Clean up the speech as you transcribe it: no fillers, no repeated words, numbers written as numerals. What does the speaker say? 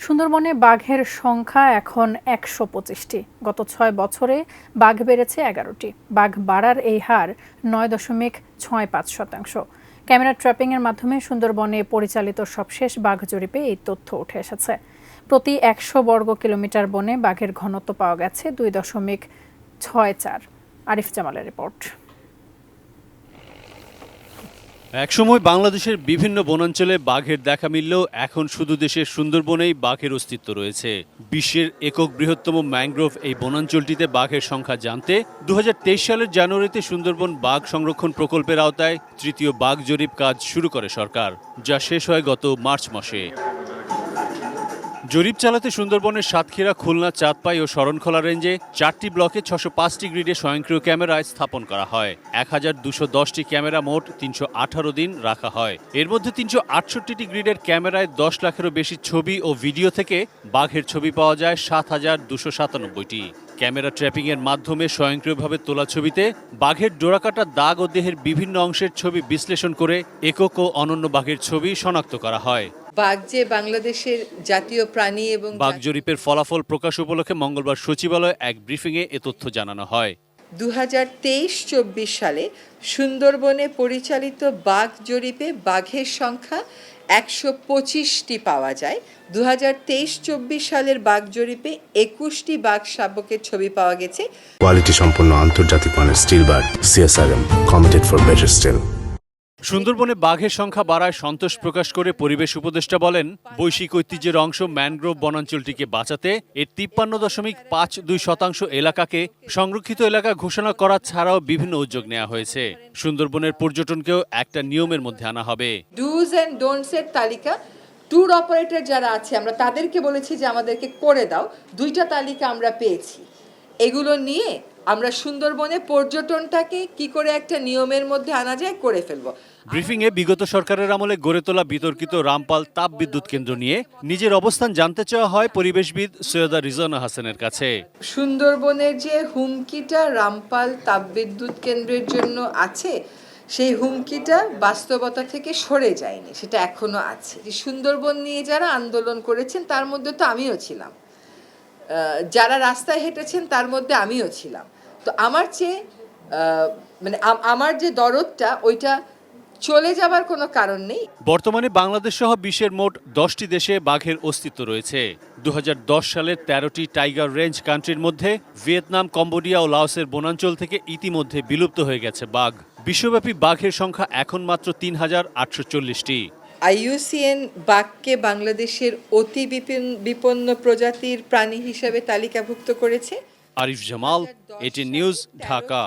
সুন্দরবনে বাঘের সংখ্যা এখন ১২৫টি। গত ৬ বছরে বাঘ বেড়েছে ১১টি। বাঘ বাড়ার এই হার ৯.৬৫%। ক্যামেরা ট্র্যাপিংয়ের মাধ্যমে সুন্দরবনে পরিচালিত সবশেষ বাঘ জরিপে এই তথ্য উঠে এসেছে। প্রতি ১০০ বর্গ কিলোমিটার বনে বাঘের ঘনত্ব পাওয়া গেছে ২.৬৪। আরিফ জামালের রিপোর্ট। একসময় বাংলাদেশের বিভিন্ন বনাঞ্চলে বাঘের দেখা মিললেও এখন শুধু দেশের সুন্দরবনেই বাঘের অস্তিত্ব রয়েছে। বিশ্বের একক বৃহত্তম ম্যানগ্রোভ এই বনাঞ্চলটিতে বাঘের সংখ্যা জানতে ২০২৩ সালের জানুয়ারিতে সুন্দরবন বাঘ সংরক্ষণ প্রকল্পের আওতায় তৃতীয় বাঘ জরিপ কাজ শুরু করে সরকার, যা শেষ হয় গত মার্চ মাসে। জরিপ চালাতে সুন্দরবনের সাতক্ষীরা, খুলনা, চাঁদপাই ও শরণখোলা রেঞ্জে ৪টি ব্লকে ৬০৫টি গ্রিডে স্বয়ংক্রিয় ক্যামেরায় স্থাপন করা হয়। ১,২১০টি ক্যামেরা মোট ৩১৮ দিন রাখা হয়। এর মধ্যে ৩৬৮টি গ্রিডের ক্যামেরায় ১০ লাখেরও বেশি ছবি ও ভিডিও থেকে বাঘের ছবি পাওয়া যায় ৭,২৯৭টি। ক্যামেরা ট্র্যাপিংয়ের মাধ্যমে স্বয়ংক্রিয়ভাবে তোলা ছবিতে বাঘের ডোরাকাটা দাগ ও দেহের বিভিন্ন অংশের ছবি বিশ্লেষণ করে একক ও অনন্য বাঘের ছবি শনাক্ত করা হয়। বাঘ যে বাংলাদেশের জাতীয় প্রাণী এবং বাঘ জরিপের ফলাফল প্রকাশ উপলক্ষে মঙ্গলবার সচিবালয়ে এক ব্রিফিংয়ে এ তথ্য জানানো হয়। ২০২৩-২৪ সালে সুন্দরবনে পরিচালিত বাঘ জরিপে বাঘের সংখ্যা ১২৫টি পাওয়া যায়। ২০২৩-২৪ সালের বাঘ জরিপে ২১টি বাঘ শাবকের ছবি পাওয়া গেছে। কোয়ালিটি সম্পন্ন আন্তর্জাতিক মানের steel bird CSRM, committed for better steel. সুন্দরবনে বাঘের সংখ্যা বাড়ায় সন্তোষ প্রকাশ করে পরিবেশ উপদেষ্টা বলেন, বৈশ্বিক ঐতিহ্যের অংশ ম্যানগ্রোভ বনাঞ্চলটিকে বাঁচাতে এর ৫৩.৫২% এলাকাকে সংরক্ষিত এলাকা ঘোষণা করা ছাড়াও বিভিন্ন উদ্যোগ নেওয়া হয়েছে। সুন্দরবনের পর্যটনকেও একটা নিয়মের মধ্যে আনা হবে। ডুজ অ্যান্ড ডোন্টস এর তালিকা ট্যুর অপারেটর যারা আছে আমরা তাদেরকে বলেছি যে আমাদেরকে করে দাও। ২টা তালিকা আমরা পেয়েছি। এগুলো নিয়ে আমরা সুন্দরবনে পর্যটনটাকে কি করে একটা নিয়মের মধ্যে আনা যায় করে ফেলবো। ব্রিফিংয়ে বিগত সরকারের আমলে গড়ে তোলা বিতর্কিত রামপাল তাপ বিদ্যুৎ কেন্দ্র নিয়ে নিজের অবস্থান জানতে চাওয়া হয় পরিবেশবিদ সৈয়দা রিজওয়ানা হাসানের কাছে। সুন্দরবনের যে হুমকিটা রামপাল তাপবিদ্যুৎ কেন্দ্রের জন্য আছে, সেই হুমকিটা বাস্তবতা থেকে সরে যায়নি, সেটা এখনো আছে। সুন্দরবন নিয়ে যারা আন্দোলন করেছেন তার মধ্যে তো আমিও ছিলাম, যারা রাস্তায় হেঁটেছেন তার মধ্যে আমিও ছিলাম। তো আমার চেয়ে আমার যে দরদটা ওইটা চলে যাবার কোনো কারণ নেই। বর্তমানে বাংলাদেশ সহ বিশ্বের মোট 10টি দেশে বাঘের অস্তিত্ব রয়েছে। ২০১০ সালের ১৩টি টাইগার রেঞ্জ কান্ট্রির মধ্যে ভিয়েতনাম, কম্বোডিয়া ও লাওসের বনাঞ্চল থেকে ইতিমধ্যে বিলুপ্ত হয়ে গেছে বাঘ। বিশ্বব্যাপী বাঘের সংখ্যা এখন মাত্র ৩,৮৪০টি। IUCN বাঘকে বাংলাদেশের অতি বিপন্ন প্রজাতির প্রাণী হিসেবে তালিকাভুক্ত করেছে। Arif Jamal, ATN news, Dhaka.